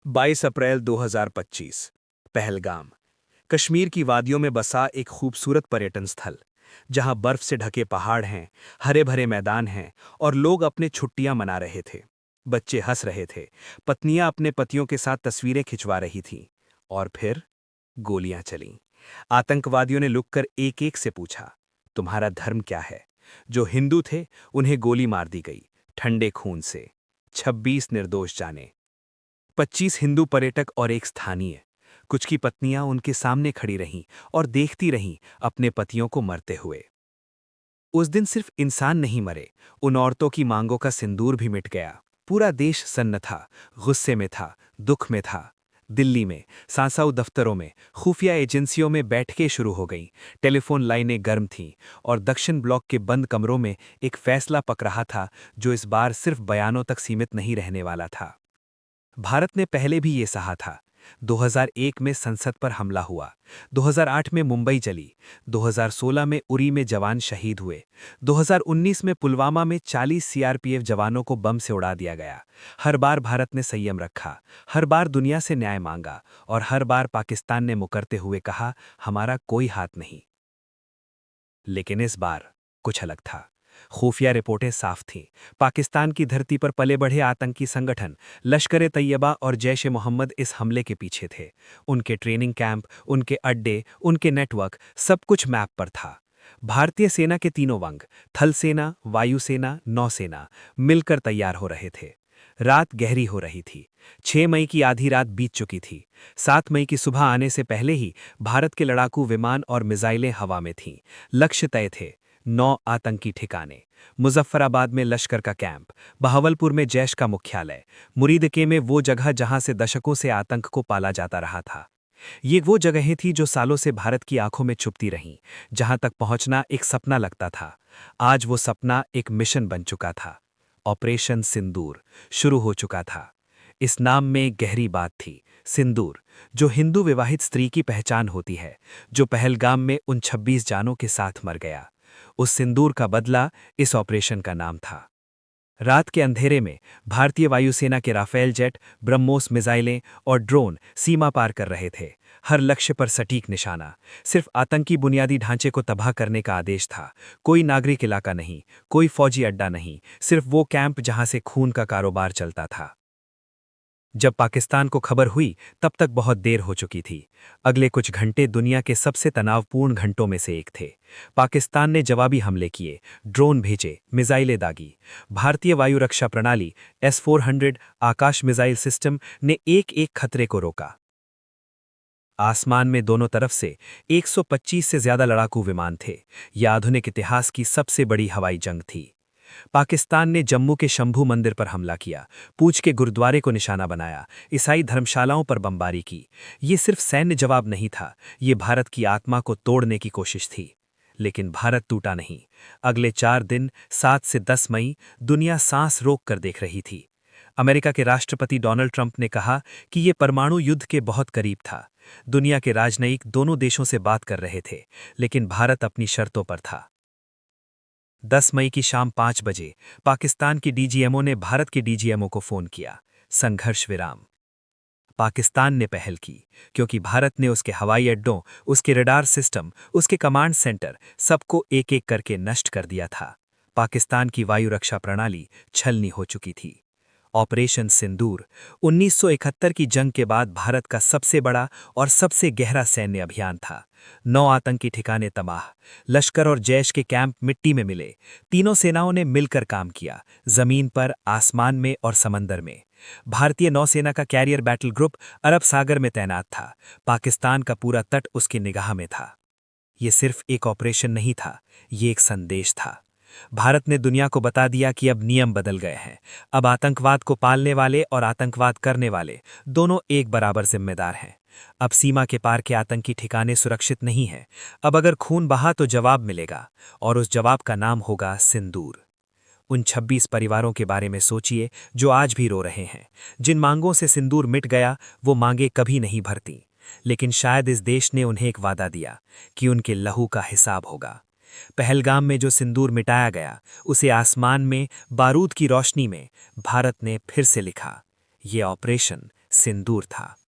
22 अप्रैल 2025 पहलगाम। कश्मीर की वादियों में बसा एक खूबसूरत पर्यटन स्थल, जहां बर्फ से ढके पहाड़ हैं, हरे भरे मैदान हैं और लोग अपने छुट्टियां मना रहे थे। बच्चे हंस रहे थे, पत्नियां अपने पतियों के साथ तस्वीरें खिंचवा रही थीं। और फिर गोलियां चलीं। आतंकवादियों ने लुककर एक एक से पूछा, तुम्हारा धर्म क्या है? जो हिंदू थे उन्हें गोली मार दी गई, ठंडे खून से। 26 निर्दोष जाने। 25 हिंदू पर्यटक और एक स्थानीय। कुछ की पत्नियां उनके सामने खड़ी रहीं और देखती रहीं अपने पतियों को मरते हुए। उस दिन सिर्फ इंसान नहीं मरे, उन औरतों की मांगों का सिंदूर भी मिट गया। पूरा देश सन्न था, गुस्से में था, दुख में था। दिल्ली में, सांसद दफ्तरों में, खुफिया एजेंसियों में बैठकें शुरू हो गईं, टेलीफोन लाइनें गर्म थीं और दक्षिण ब्लॉक के बंद कमरों में एक फैसला पक रहा था जो इस बार सिर्फ बयानों तक सीमित नहीं रहने वाला था। भारत ने पहले भी ये सहा था। 2001 में संसद पर हमला हुआ, 2008 में मुंबई जली, 2016 में उरी में जवान शहीद हुए, 2019 में पुलवामा में 40 सीआरपीएफ जवानों को बम से उड़ा दिया गया। हर बार भारत ने संयम रखा, हर बार दुनिया से न्याय मांगा और हर बार पाकिस्तान ने मुकरते हुए कहा, हमारा कोई हाथ नहीं। लेकिन इस बार कुछ अलग था। खुफिया रिपोर्टें साफ थीं। पाकिस्तान की धरती पर पले बढ़े आतंकी संगठन लश्कर-ए-तैयबा और जैश-ए-मोहम्मद इस हमले के पीछे थे। उनके ट्रेनिंग कैंप, उनके अड्डे, उनके नेटवर्क, सब कुछ मैप पर था। भारतीय सेना के तीनों वंग, थल सेना, वायुसेना, नौसेना, मिलकर तैयार हो रहे थे। रात गहरी हो रही थी। 6 मई की आधी रात बीत चुकी थी। 7 मई की सुबह आने से पहले ही भारत के लड़ाकू विमान और मिसाइलें हवा में थीं। लक्ष्य तय थे। 9 आतंकी ठिकाने। मुजफ्फराबाद में लश्कर का कैंप, बहावलपुर में जैश का मुख्यालय, मुरीदके में वो जगह जहां से दशकों से आतंक को पाला जाता रहा था। ये वो जगहें थीं जो सालों से भारत की आंखों में छुपती रहीं, जहां तक पहुंचना एक सपना लगता था। आज वो सपना एक मिशन बन चुका था। ऑपरेशन सिंदूर शुरू हो चुका था। इस नाम में गहरी बात थी। सिंदूर, जो हिंदू विवाहित स्त्री की पहचान होती है, जो पहलगाम में उन 26 जानों के साथ मर गया। उस सिंदूर का बदला इस ऑपरेशन का नाम था। रात के अंधेरे में भारतीय वायुसेना के राफेल जेट, ब्रह्मोस मिसाइलें और ड्रोन सीमा पार कर रहे थे। हर लक्ष्य पर सटीक निशाना। सिर्फ आतंकी बुनियादी ढांचे को तबाह करने का आदेश था। कोई नागरिक इलाका नहीं, कोई फौजी अड्डा नहीं, सिर्फ वो कैंप जहां से खून का कारोबार चलता था। जब पाकिस्तान को खबर हुई तब तक बहुत देर हो चुकी थी। अगले कुछ घंटे दुनिया के सबसे तनावपूर्ण घंटों में से एक थे। पाकिस्तान ने जवाबी हमले किए, ड्रोन भेजे, मिसाइलें दागी। भारतीय वायु रक्षा प्रणाली S-400 आकाश मिसाइल सिस्टम ने एक एक खतरे को रोका। आसमान में दोनों तरफ से 125 से ज्यादा लड़ाकू विमान थे। यह आधुनिक इतिहास की सबसे बड़ी हवाई जंग थी। पाकिस्तान ने जम्मू के शंभू मंदिर पर हमला किया, पूंछ के गुरुद्वारे को निशाना बनाया, ईसाई धर्मशालाओं पर बमबारी की। ये सिर्फ सैन्य जवाब नहीं था, ये भारत की आत्मा को तोड़ने की कोशिश थी। लेकिन भारत टूटा नहीं। अगले 4 दिन 7 से 10 मई दुनिया सांस रोक कर देख रही थी। अमेरिका के राष्ट्रपति डोनाल्ड ट्रंप ने कहा कि ये परमाणु युद्ध के बहुत करीब था। दुनिया के राजनयिक दोनों देशों से बात कर रहे थे, लेकिन भारत अपनी शर्तों पर था। 10 मई की शाम 5 बजे पाकिस्तान की डीजीएमओ ने भारत के डीजीएमओ को फोन किया। संघर्ष विराम। पाकिस्तान ने पहल की, क्योंकि भारत ने उसके हवाई अड्डों, उसके रडार सिस्टम, उसके कमांड सेंटर, सबको एक एक करके नष्ट कर दिया था। पाकिस्तान की वायु रक्षा प्रणाली छलनी हो चुकी थी। ऑपरेशन सिंदूर 1971 की जंग के बाद भारत का सबसे बड़ा और सबसे गहरा सैन्य अभियान था। 9 आतंकी ठिकाने तबाह, लश्कर और जैश के कैंप मिट्टी में मिले। तीनों सेनाओं ने मिलकर काम किया, जमीन पर, आसमान में और समंदर में। भारतीय नौसेना का कैरियर बैटल ग्रुप अरब सागर में तैनात था। पाकिस्तान का पूरा तट उसकी निगाह में था। ये सिर्फ एक ऑपरेशन नहीं था, ये एक संदेश था। भारत ने दुनिया को बता दिया कि अब नियम बदल गए हैं। अब आतंकवाद को पालने वाले और आतंकवाद करने वाले दोनों एक बराबर जिम्मेदार हैं। अब सीमा के पार के आतंकी ठिकाने सुरक्षित नहीं हैं। अब अगर खून बहा तो जवाब मिलेगा, और उस जवाब का नाम होगा सिंदूर। उन 26 परिवारों के बारे में सोचिए जो आज भी रो रहे हैं। जिन मांगों से सिंदूर मिट गया, वो मांगे कभी नहीं भरती। लेकिन शायद इस देश ने उन्हें एक वादा दिया कि उनके लहू का हिसाब होगा। पहलगाम में जो सिंदूर मिटाया गया, उसे आसमान में, बारूद की रोशनी में भारत ने फिर से लिखा। ये ऑपरेशन सिंदूर था।